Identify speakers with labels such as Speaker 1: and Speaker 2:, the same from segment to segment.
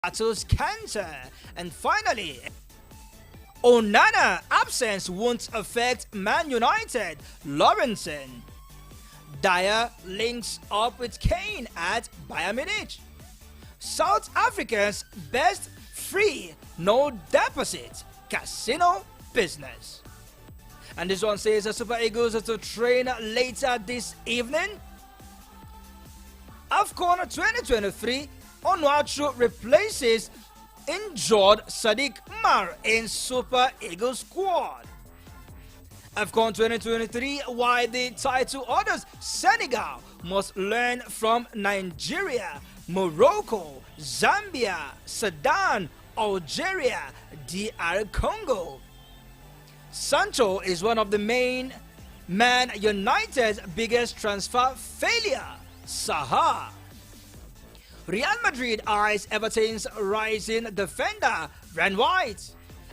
Speaker 1: battles cancer. And finally, Onana absence won't affect Man United. Lawrenson. Dyer links up with Kane at Bayern Munich. South Africa's best free, no deposit casino business. And this one says the Super Eagles are to train later this evening. AFCON 2023, Onuachu replaces injured Sadiq Umar in Super Eagles squad. AFCON 2023, why the title orders, Senegal must learn from Nigeria, Morocco, Zambia, Sudan, Algeria, DR Congo. Sancho is one of the main Man United's biggest transfer failure. Saha. Real Madrid eyes Everton's rising defender, Ren White.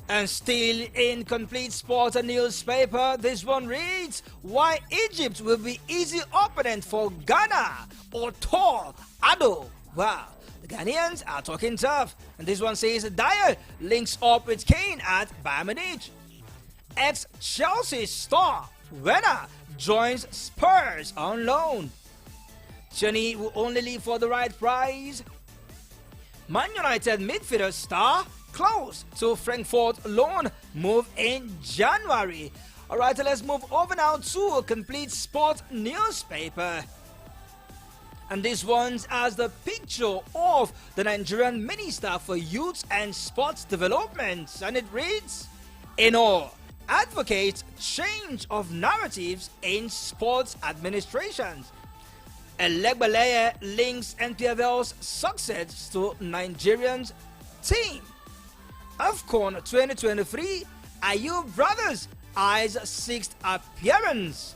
Speaker 1: And still in Complete Sport newspaper, this one reads, why Egypt will be easy opponent for Ghana or Tor Ado. Wow, the Ghanaians are talking tough. And this one says Dyer links up with Kane at Bayern Munich. Ex-Chelsea star Werner joins Spurs on loan. Tierney will only leave for the right price. Man United midfielder star close to Frankfurt loan move in January. Alright, let's move over now to a Complete Sport newspaper. And this one's as the picture of the Nigerian Minister for Youth and Sports Development. And it reads, in all, advocates change of narratives in sports administrations. Elegbaleye links NPFL's success to Nigerians team. AFCON 2023, Ayew brothers eyes sixth appearance.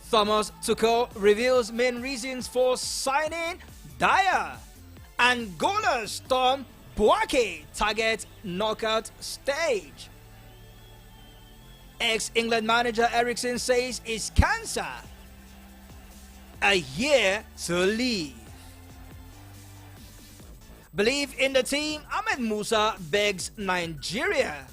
Speaker 1: Thomas Tuchel reveals main reasons for signing Dyer. Angola storm Boake target knockout stage. Ex-England manager Ericsson says it's cancer. A year to leave. Believe in the team, Ahmed Musa begs Nigeria.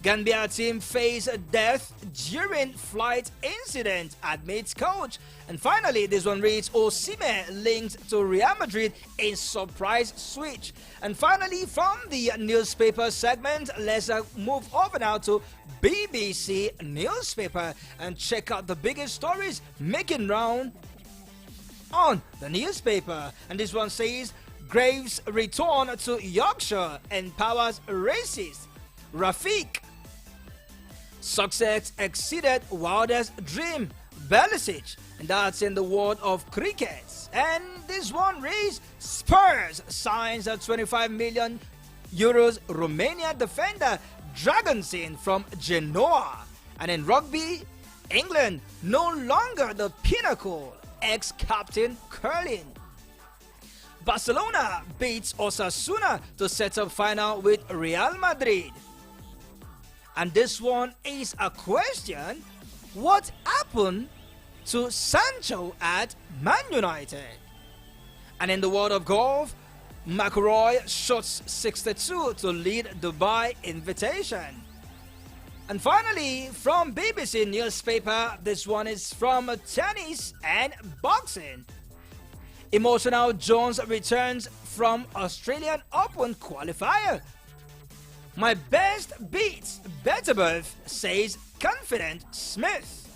Speaker 1: Gambia team face death during flight incident, admits coach. And finally, this one reads, Oseni linked to Real Madrid in surprise switch. And finally, from the newspaper segment, let's move over now to BBC newspaper and check out the biggest stories making round on the newspaper. And this one says, Graves return to Yorkshire empowers racist. Rafiq. Success exceeded wildest dream. Belisic. And that's in the world of cricket. And this one reads, Spurs signs a 25 million euros Romania defender Dragonsin from Genoa. And in rugby, England no longer the pinnacle. Ex-captain curling. Barcelona beats Osasuna to set up final with Real Madrid. And this one is a question. What happened to Sancho at Man United? And in the world of golf, McIlroy shoots 62 to lead Dubai Invitation. And finally, from BBC newspaper, this one is from tennis and boxing. Emotional Jones returns from Australian Open qualifier. My best beats Betterberth, says confident Smith.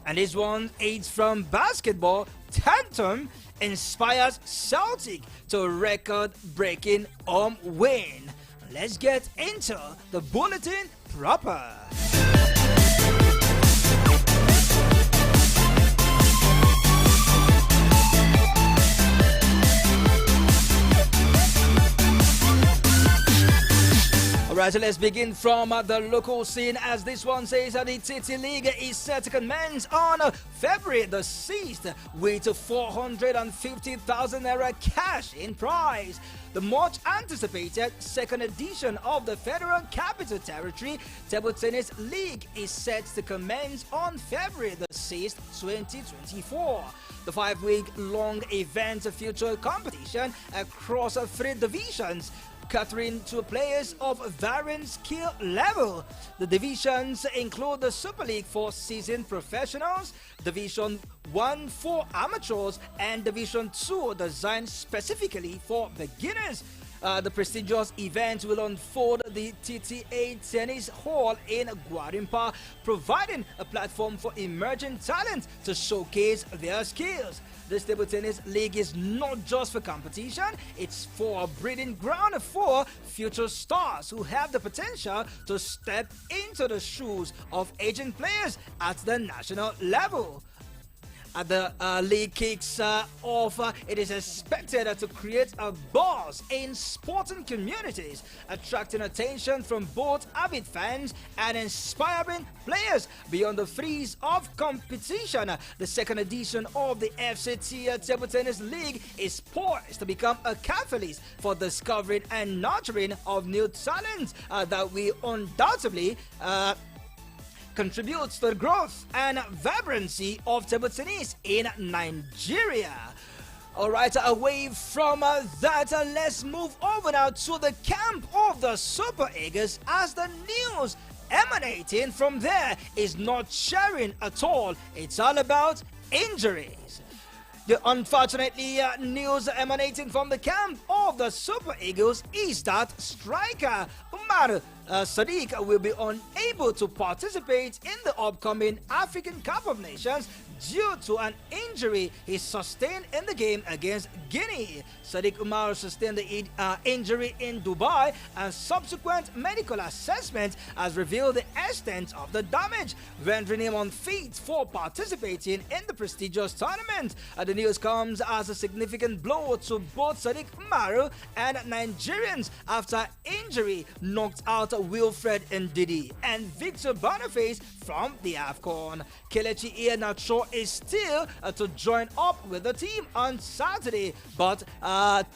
Speaker 1: And this one is from basketball. Tantum inspires Celtic to record-breaking home win. Let's get into the bulletin proper. Alright, so let's begin from the local scene, as this one says that the TT League is set to commence on February the 6th with 450,000 naira cash in prize. The much anticipated second edition of the Federal Capital Territory Table Tennis League is set to commence on February the 6th, 2024. The 5-week long event featured competition across 3 divisions, catering to players of varying skill level. The divisions include the Super League for seasoned professionals, Division 1 for amateurs, and Division 2 designed specifically for beginners. The prestigious event will unfold the TTA Tennis Hall in Gwarimpa, providing a platform for emerging talent to showcase their skills. This table tennis league is not just for competition, it's for a breeding ground for future stars who have the potential to step into the shoes of aging players at the national level. The league kicks off, it is expected to create a buzz in sporting communities, attracting attention from both avid fans and inspiring players beyond the freeze of competition. The second edition of the FCT Table Tennis League is poised to become a catalyst for discovering and nurturing of new talents that will undoubtedly contributes to the growth and vibrancy of table tennis in Nigeria. Alright, away from that, let's move over now to the camp of the Super Eagles, as the news emanating from there is not cheering at all. It's all about injuries. The unfortunately news emanating from the camp of the Super Eagles is that striker Umar Sadiq will be unable to participate in the upcoming African Cup of Nations due to an injury he sustained in the game against Guinea. Sadiq Umar sustained the injury in Dubai, and subsequent medical assessment has revealed the extent of the damage, rendering him unfit for participating in the prestigious tournament. The news comes as a significant blow to both Sadiq Umar and Nigerians after injury knocked out Wilfred Ndidi and Victor Boniface from the AFCON. Kelechi Iheanacho is still to join up with the team on Saturday, but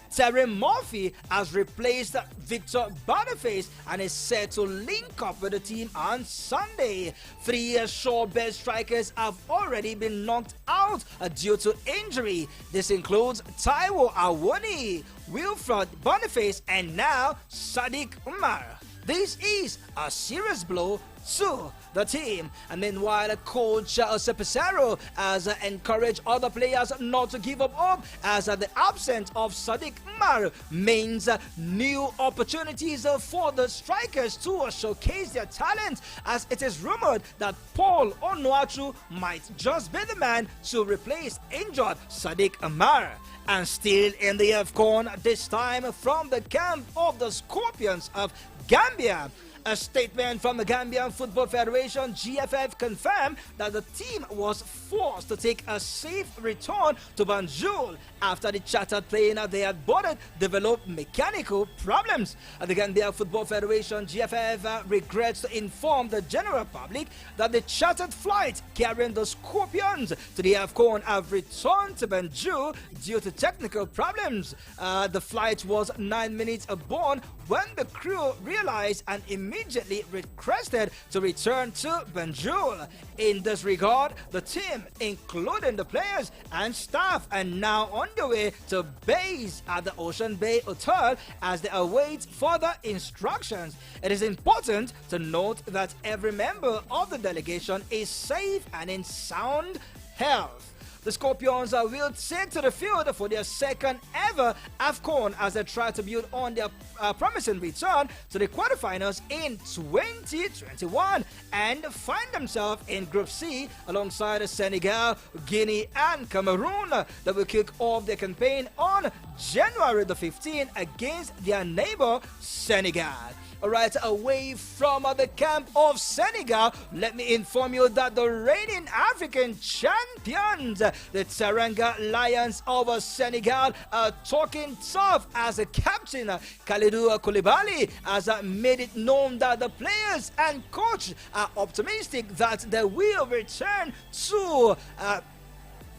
Speaker 1: Terry Murphy has replaced Victor Boniface and is set to link up with the team on Sunday. 3 shore-based strikers have already been knocked out due to injury. This includes Taiwo Awoni, Wilfred Boniface, and now Sadiq Umar. This is a serious blow to the team. And meanwhile, coach Sepesero has encouraged other players not to give up hope, as the absence of Sadiq Umar means new opportunities for the strikers to showcase their talent, as it is rumored that Paul Onuachu might just be the man to replace injured Sadiq Umar. And still in the AFCON, this time from the camp of the Scorpions of Gambia. A statement from the Gambian Football Federation (GFF) confirmed that the team was forced to take a safe return to Banjul after the chartered plane they had boarded developed mechanical problems. The Gambia Football Federation (GFF) regrets to inform the general public that the chartered flight carrying the Scorpions to the AFCON have returned to Banjul due to technical problems. The flight was 9 minutes aboard when the crew realized and immediately requested to return to Banjul. In this regard, the team, including the players and staff, are now on their way to base at the Ocean Bay Hotel as they await further instructions. It is important to note that every member of the delegation is safe and in sound health. The Scorpions will take to the field for their second ever AFCON as they try to build on their promising return to the quarterfinals in 2021 and find themselves in Group C alongside Senegal, Guinea and Cameroon that will kick off their campaign on January the 15th against their neighbor Senegal. Alright, away from the camp of Senegal, let me inform you that the reigning African champions, the Teranga Lions of Senegal, are talking tough as a captain, Kalidou Koulibaly, has made it known that the players and coach are optimistic that they will return to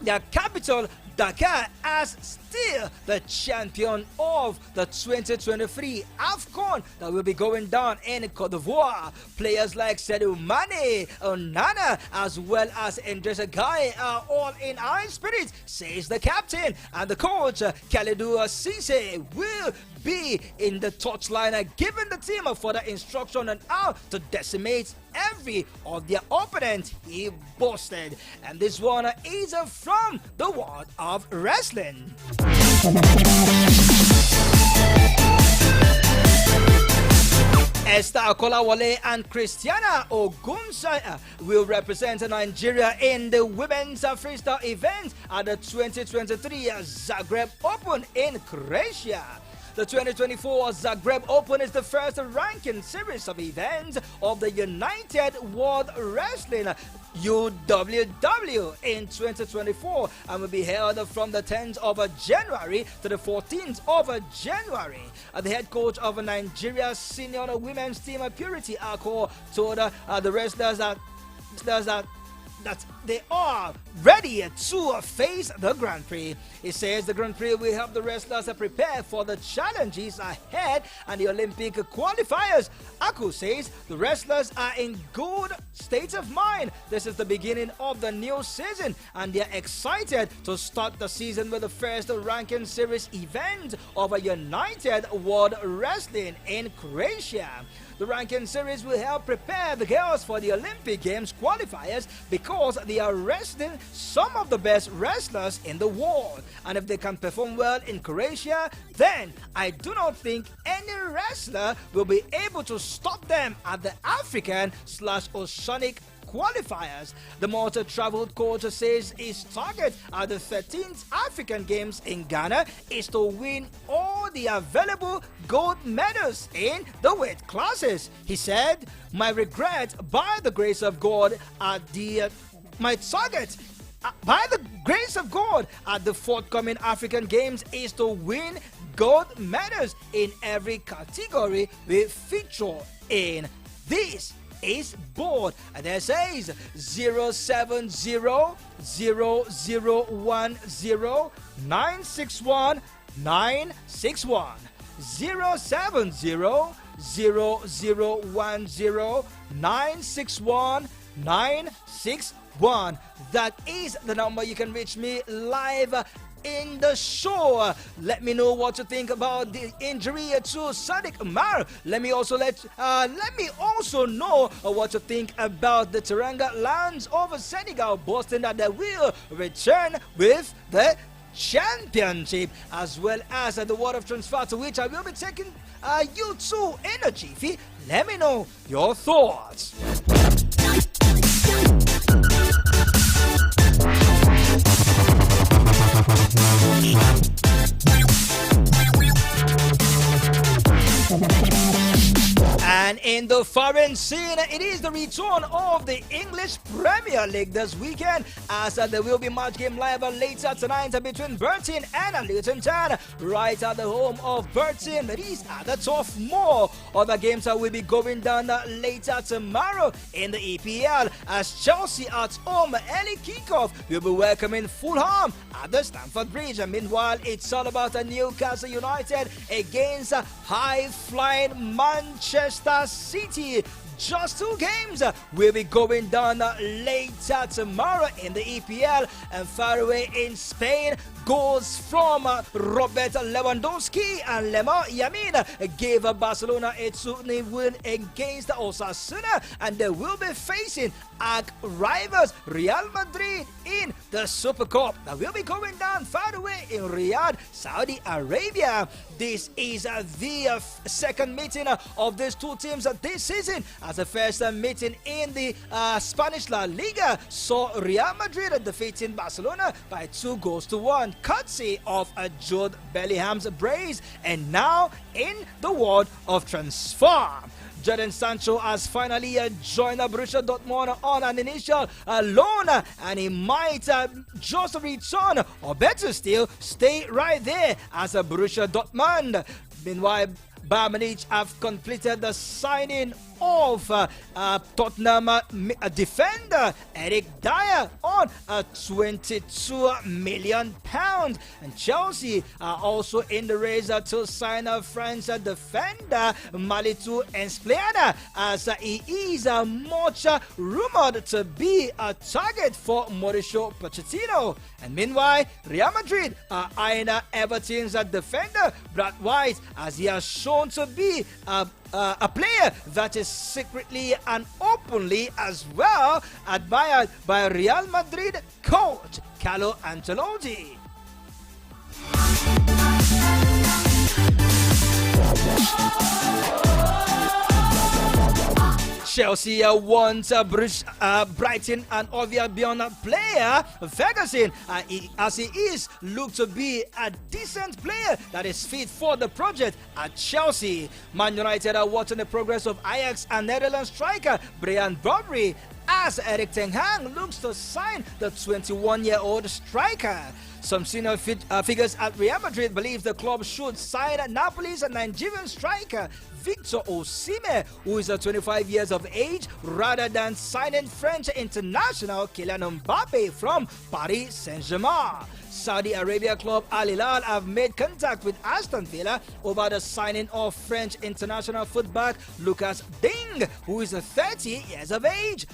Speaker 1: their capital Dakar as still the champion of the 2023 AFCON that will be going down in Cote d'Ivoire. Players like Sadio Mane, Onana, as well as Idrissa Gueye are all in high spirits, says the captain. And the coach, Kalidou Cisse, will be in the touchline, giving the team further instruction on how to decimate every of their opponent, he boasted. And this one is from the world of wrestling. Esther Kolawole and Christiana Ogunsa will represent Nigeria in the women's freestyle event at the 2023 Zagreb Open in Croatia. The 2024 Zagreb Open is the first ranking series of events of the United World Wrestling UWW in 2024 and will be held from the 10th of January to the 14th of January. The head coach of Nigeria's senior women's team, Purity Ako, told the wrestlers that they are ready to face the Grand Prix. He says the Grand Prix will help the wrestlers prepare for the challenges ahead and the Olympic qualifiers. Aku says the wrestlers are in good state of mind. This is the beginning of the new season and they are excited to start the season with the first ranking series event of a United World Wrestling in Croatia. The ranking series will help prepare the girls for the Olympic Games qualifiers because they are wrestling some of the best wrestlers in the world. And if they can perform well in Croatia, then I do not think any wrestler will be able to stop them at the African/Oceanic qualifiers. The multi-traveled coach says his target at the 13th African Games in Ghana is to win all the available gold medals in the weight classes. He said, "My regret, by the grace of God, my target by the grace of God at the forthcoming African Games is to win gold medals in every category we feature in. This is board." And there says 070-0010-961-961 070-0010-961-961. That is the number you can reach me live in the show. Let me know what you think about the injury to Sadiq Umar. Let me also know what you think about the Teranga Lions of Senegal, boasting that they will return with the championship, as well as the word of transfer, to which I will be taking you to in a jiffy. Let me know your thoughts. And in the foreign scene, it is the return of the English Premier League this weekend, as there will be match game live later tonight between Burton and Luton Town, right at the home of Burton. It is at the Turf Moor. Other games will be going down later tomorrow in the EPL, as Chelsea at home early kickoff will be welcoming Fulham at the Stamford Bridge. And meanwhile, it's all about Newcastle United against high-flying Manchester City. Just two games will be going down later tomorrow in the EPL. And far away in Spain, goals from Robert Lewandowski and Lemar Yamin gave Barcelona a 2-0 win against Osasuna, and they will be facing arch rivals Real Madrid in the Super Cup that will be going down far away in Riyadh, Saudi Arabia. This is the second meeting of these two teams this season, as the first meeting in the Spanish La Liga saw Real Madrid defeating Barcelona by 2-1, courtesy of Jude Bellingham's brace. And now in the world of transfer, Jadon Sancho has finally joined Borussia Dortmund on an initial loan, and he might just return, or better still, stay right there as a Borussia Dortmund. Meanwhile, Bayern Munich have completed the signing of Tottenham defender Eric Dyer on £22 million, and Chelsea are also in the race to sign a French defender Malitu Enspliana, as he is much rumored to be a target for Mauricio Pochettino. And meanwhile, Real Madrid are eyeing Everton's defender Brad White, as he has shown to be a player that is secretly and openly as well admired by Real Madrid coach Carlo Ancelotti. Chelsea wants Brighton and Hove Albion player Ferguson, as he is looked to be a decent player that is fit for the project at Chelsea. Man United are watching the progress of Ajax and Netherlands striker Brian Brobry, as Erik ten Hag looks to sign the 21-year-old striker. Some senior figures at Real Madrid believe the club should sign Napoli's Nigerian striker Victor Osimhen, who is 25 years of age, rather than signing French international Kylian Mbappe from Paris Saint-Germain. Saudi Arabia club Al Hilal have made contact with Aston Villa over the signing of French international fullback Lucas Digne, who is 30 years of age.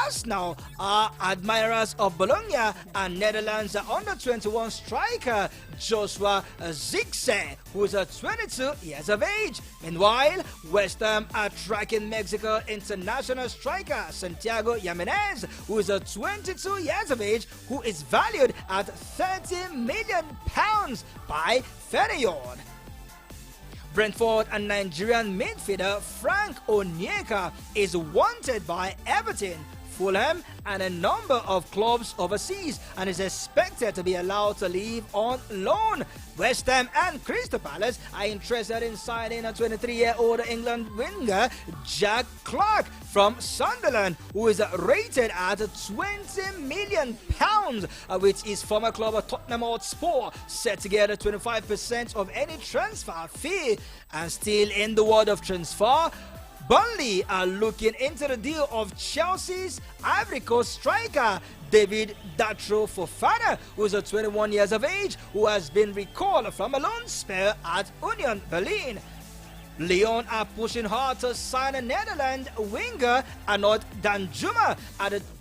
Speaker 1: Arsenal are admirers of Bologna and Netherlands under-21 striker Joshua Zirkzee, who is 22 years of age. Meanwhile, West Ham are tracking Mexico international striker Santiago Jimenez, who is 22 years of age, who is valued at £30 million by Feyenoord. Brentford and Nigerian midfielder Frank Onyeka is wanted by Everton, Fulham, and a number of clubs overseas, and is expected to be allowed to leave on loan. West Ham and Crystal Palace are interested in signing a 23-year-old England winger Jack Clark from Sunderland, who is rated at £20 million, with his former club Tottenham Hotspur set to get 25% of any transfer fee. And still in the world of transfer, Burnley are looking into the deal of Chelsea's Ivory Coast striker David Datro Fofana, who is 21 years of age, who has been recalled from a loan spell at Union Berlin. Lyon are pushing hard to sign a Netherlands winger Arnold Danjuma,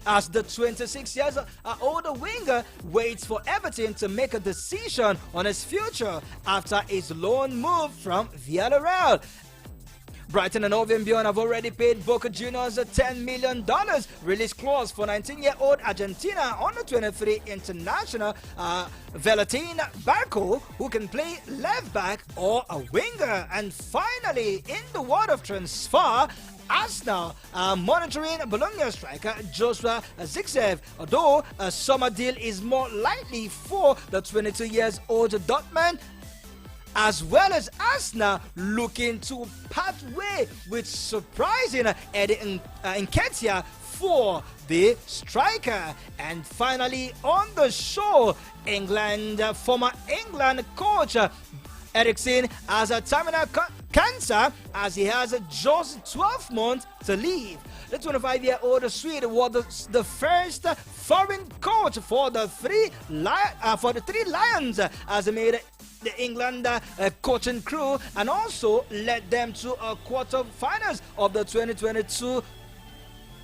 Speaker 1: as the 26 years old winger waits for Everton to make a decision on his future after his loan move from Villarreal. Brighton and Hove Albion have already paid Boca Juniors a $10 million release clause for 19-year-old Argentina under-23 international Valentin Barco, who can play left back or a winger. And finally, in the world of transfer, Arsenal are monitoring Bologna striker Joshua Zirkzee, although a summer deal is more likely for the 22 years old Dortmund, as well as Arsenal looking to part way with surprising Eddie Nketiah for the striker. And finally on the show, former England coach Eriksen has a terminal cancer, as he has just 12 months to live. The 25-year-old Swede was the first foreign coach for the three Lions, as he made the England coaching crew and also led them to a quarter-finals of the 2002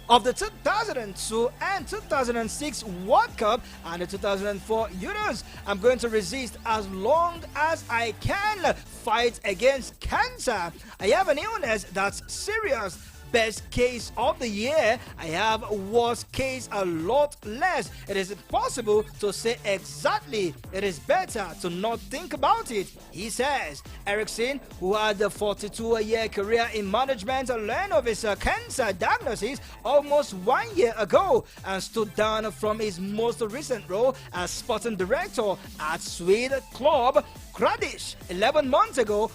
Speaker 1: of the 2002 and 2006 World Cup and the 2004 Euros. I'm going to resist as long as I can. Fight against cancer. I have an illness that's serious. best case of the year, I have worst case a lot less. It is impossible to say exactly. It is better to not think about it, he says. Eriksson, who had a 42-year career in management, learned of his cancer diagnosis almost 1 year ago and stood down from his most recent role as sporting director at Swede club Kradish 11 months ago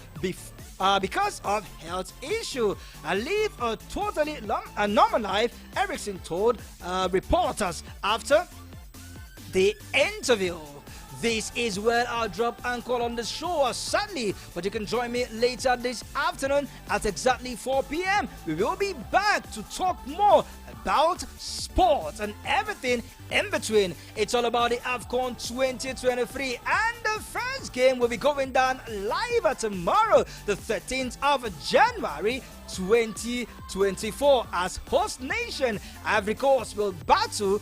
Speaker 1: because of health issue. I live a totally normal life, Eriksson told reporters after the interview. This is where I'll drop anchor on the show, sadly, but you can join me later this afternoon at exactly 4 p.m. We will be back to talk more about sports and everything in between. It's all about the AFCON 2023, and the first game will be going down live tomorrow, the 13th of January 2024, as host nation Ivory Coast will battle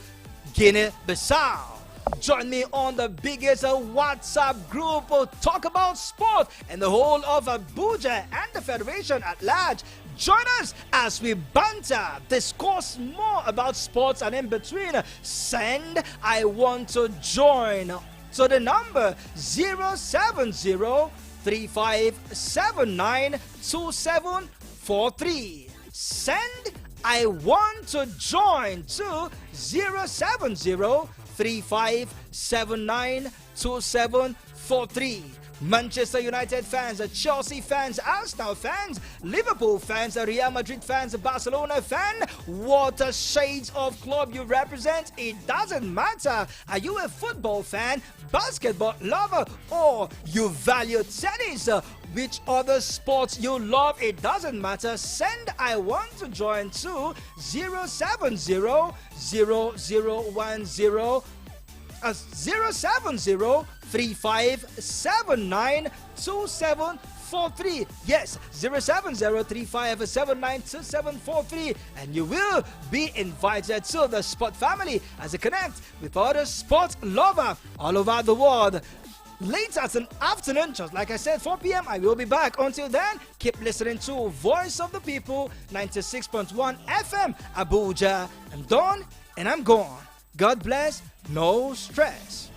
Speaker 1: Guinea-Bissau. Join me on the biggest WhatsApp group to talk about sport and the whole of Abuja and the Federation at large. Join us as we banter, discuss more about sports and in between. Send "I want to join" to the number 070-3579-2743. Send "I want to join" to 070-3579-2743. Manchester United fans, Chelsea fans, Arsenal fans, Liverpool fans, Real Madrid fans, Barcelona fan, what shades of club you represent, it doesn't matter. Are you a football fan, basketball lover, or you value tennis? Which other sports you love, it doesn't matter. Send "I want to join" to 070-3579-2743. Yes, 070-3579-2743. And you will be invited to the sport family as you connect with other sports lovers all over the world. Later at an afternoon, just like I said, 4 p.m., I will be back. Until then, keep listening to Voice of the People, 96.1 FM, Abuja. I'm done and I'm gone. God bless, no stress.